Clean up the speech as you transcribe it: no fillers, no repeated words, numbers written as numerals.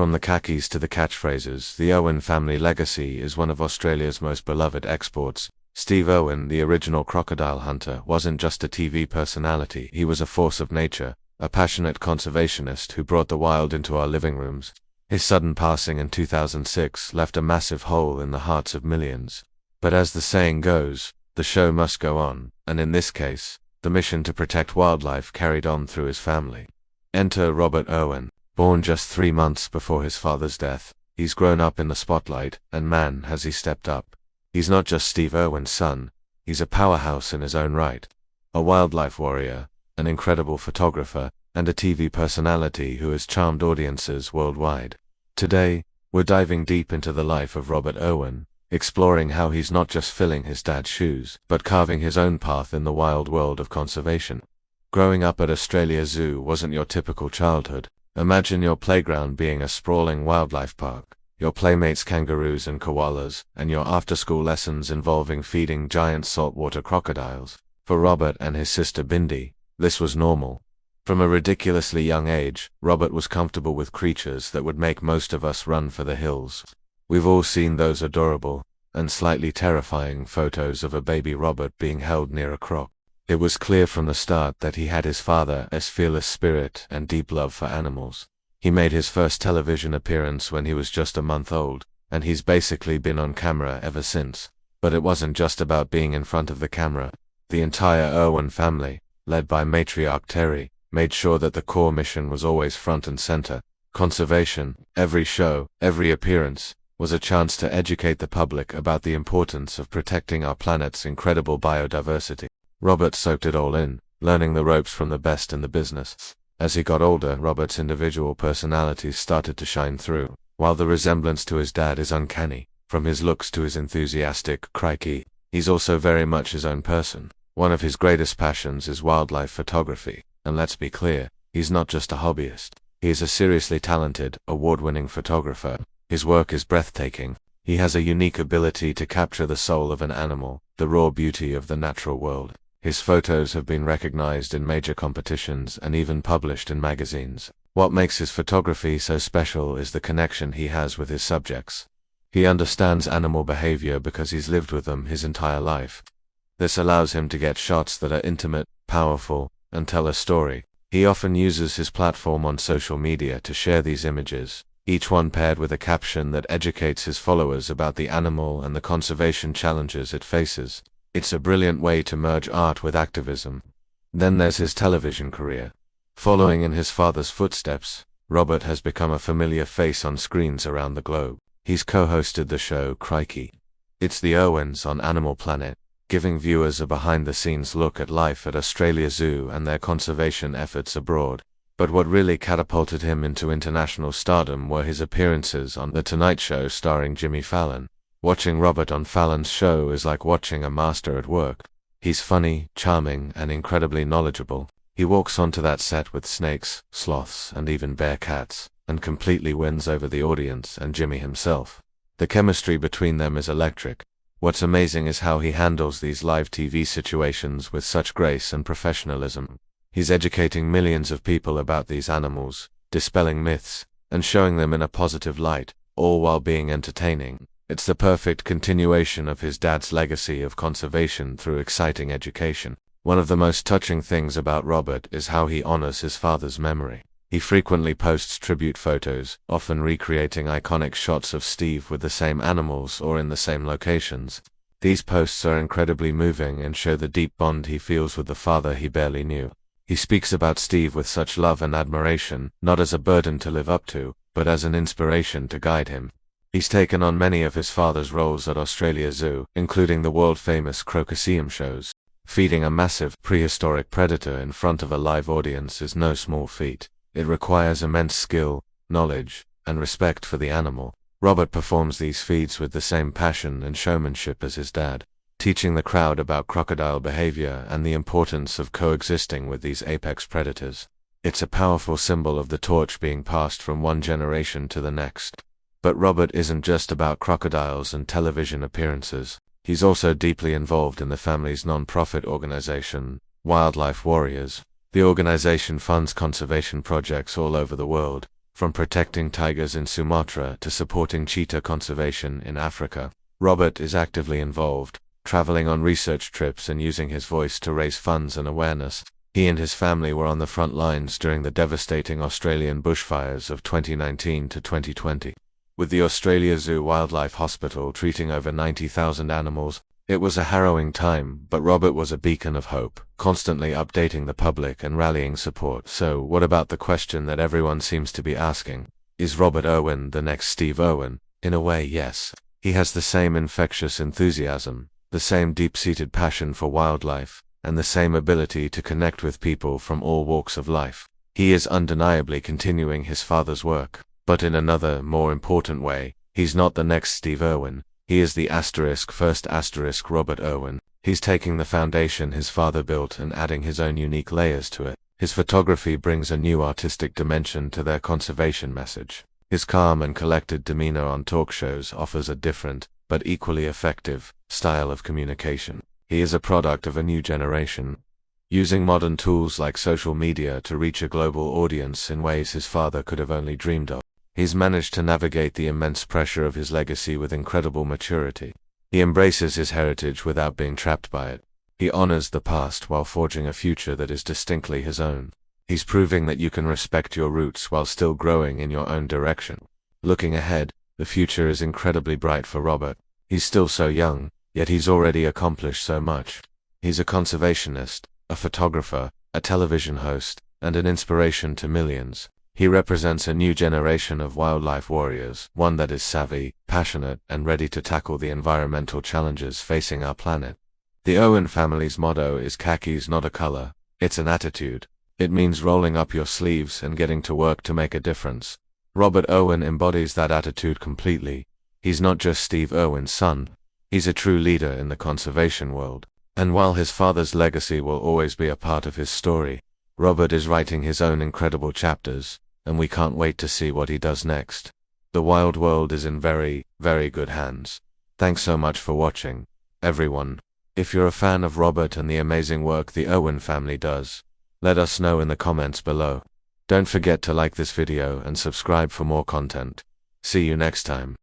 From the khakis to the catchphrases, the Irwin family legacy is one of Australia's most beloved exports. Steve Irwin, the original crocodile hunter, wasn't just a TV personality, he was a force of nature, a passionate conservationist who brought the wild into our living rooms. His sudden passing in 2006 left a massive hole in the hearts of millions. But as the saying goes, the show must go on, and in this case, the mission to protect wildlife carried on through his family. Enter Robert Irwin. Born just 3 months before his father's death, he's grown up in the spotlight, and man, has he stepped up. He's not just Steve Irwin's son, he's a powerhouse in his own right. A wildlife warrior, an incredible photographer, and a TV personality who has charmed audiences worldwide. Today, we're diving deep into the life of Robert Irwin, exploring how he's not just filling his dad's shoes, but carving his own path in the wild world of conservation. Growing up at Australia Zoo wasn't your typical childhood. Imagine your playground being a sprawling wildlife park, your playmates kangaroos and koalas, and your after-school lessons involving feeding giant saltwater crocodiles. For Robert and his sister Bindi, this was normal. From a ridiculously young age, Robert was comfortable with creatures that would make most of us run for the hills. We've all seen those adorable, and slightly terrifying photos of a baby Robert being held near a croc. It was clear from the start that he had his father's fearless spirit and deep love for animals. He made his first television appearance when he was just a month old, and he's basically been on camera ever since. But it wasn't just about being in front of the camera. The entire Irwin family, led by matriarch Terry, made sure that the core mission was always front and center. Conservation, every show, every appearance, was a chance to educate the public about the importance of protecting our planet's incredible biodiversity. Robert soaked it all in, learning the ropes from the best in the business. As he got older, Robert's individual personalities started to shine through. While the resemblance to his dad is uncanny, from his looks to his enthusiastic crikey, he's also very much his own person. One of his greatest passions is wildlife photography, and let's be clear, he's not just a hobbyist. He is a seriously talented, award-winning photographer. His work is breathtaking. He has a unique ability to capture the soul of an animal, the raw beauty of the natural world. His photos have been recognized in major competitions and even published in magazines. What makes his photography so special is the connection he has with his subjects. He understands animal behavior because he's lived with them his entire life. This allows him to get shots that are intimate, powerful, and tell a story. He often uses his platform on social media to share these images, each one paired with a caption that educates his followers about the animal and the conservation challenges it faces. It's a brilliant way to merge art with activism. Then there's his television career. Following in his father's footsteps, Robert has become a familiar face on screens around the globe. He's co-hosted the show Crikey. It's the Irwins on Animal Planet, giving viewers a behind-the-scenes look at life at Australia Zoo and their conservation efforts abroad. But what really catapulted him into international stardom were his appearances on The Tonight Show starring Jimmy Fallon. Watching Robert on Fallon's show is like watching a master at work. He's funny, charming, and incredibly knowledgeable. He walks onto that set with snakes, sloths, and even bear cats, and completely wins over the audience and Jimmy himself. The chemistry between them is electric. What's amazing is how he handles these live TV situations with such grace and professionalism. He's educating millions of people about these animals, dispelling myths, and showing them in a positive light, all while being entertaining. It's the perfect continuation of his dad's legacy of conservation through exciting education. One of the most touching things about Robert is how he honors his father's memory. He frequently posts tribute photos, often recreating iconic shots of Steve with the same animals or in the same locations. These posts are incredibly moving and show the deep bond he feels with the father he barely knew. He speaks about Steve with such love and admiration, not as a burden to live up to, but as an inspiration to guide him. He's taken on many of his father's roles at Australia Zoo, including the world-famous Crocoseum shows. Feeding a massive, prehistoric predator in front of a live audience is no small feat. It requires immense skill, knowledge, and respect for the animal. Robert performs these feats with the same passion and showmanship as his dad, teaching the crowd about crocodile behavior and the importance of coexisting with these apex predators. It's a powerful symbol of the torch being passed from one generation to the next. But Robert isn't just about crocodiles and television appearances. He's also deeply involved in the family's non-profit organization, Wildlife Warriors. The organization funds conservation projects all over the world, From protecting tigers in Sumatra to supporting cheetah conservation in Africa, Robert is actively involved, traveling on research trips and using his voice to raise funds and awareness. He and his family were on the front lines during the devastating Australian bushfires of 2019 to 2020. With the Australia Zoo Wildlife Hospital treating over 90,000 animals, it was a harrowing time, but Robert was a beacon of hope, constantly updating the public and rallying support. So, what about the question that everyone seems to be asking? Is Robert Irwin the next Steve Irwin? In a way, yes. He has the same infectious enthusiasm, the same deep-seated passion for wildlife, and the same ability to connect with people from all walks of life. He is undeniably continuing his father's work, but in another, more important way. He's not the next Steve Irwin. He is the first Robert Irwin. He's taking the foundation his father built and adding his own unique layers to it. His photography brings a new artistic dimension to their conservation message. His calm and collected demeanor on talk shows offers a different, but equally effective, style of communication. He is a product of a new generation, using modern tools like social media to reach a global audience in ways his father could have only dreamed of. He's managed to navigate the immense pressure of his legacy with incredible maturity. He embraces his heritage without being trapped by it. He honors the past while forging a future that is distinctly his own. He's proving that you can respect your roots while still growing in your own direction. Looking ahead, the future is incredibly bright for Robert. He's still so young, yet he's already accomplished so much. He's a conservationist, a photographer, a television host, and an inspiration to millions. He represents a new generation of wildlife warriors, one that is savvy, passionate, and ready to tackle the environmental challenges facing our planet. The Irwin family's motto is "Khakis not a color, it's an attitude." It means rolling up your sleeves and getting to work to make a difference. Robert Irwin embodies that attitude completely. He's not just Steve Irwin's son. He's a true leader in the conservation world. And while his father's legacy will always be a part of his story, Robert is writing his own incredible chapters, and we can't wait to see what he does next. The wild world is in very, very good hands. Thanks so much for watching, everyone. If you're a fan of Robert and the amazing work the Irwin family does, let us know in the comments below. Don't forget to like this video and subscribe for more content. See you next time.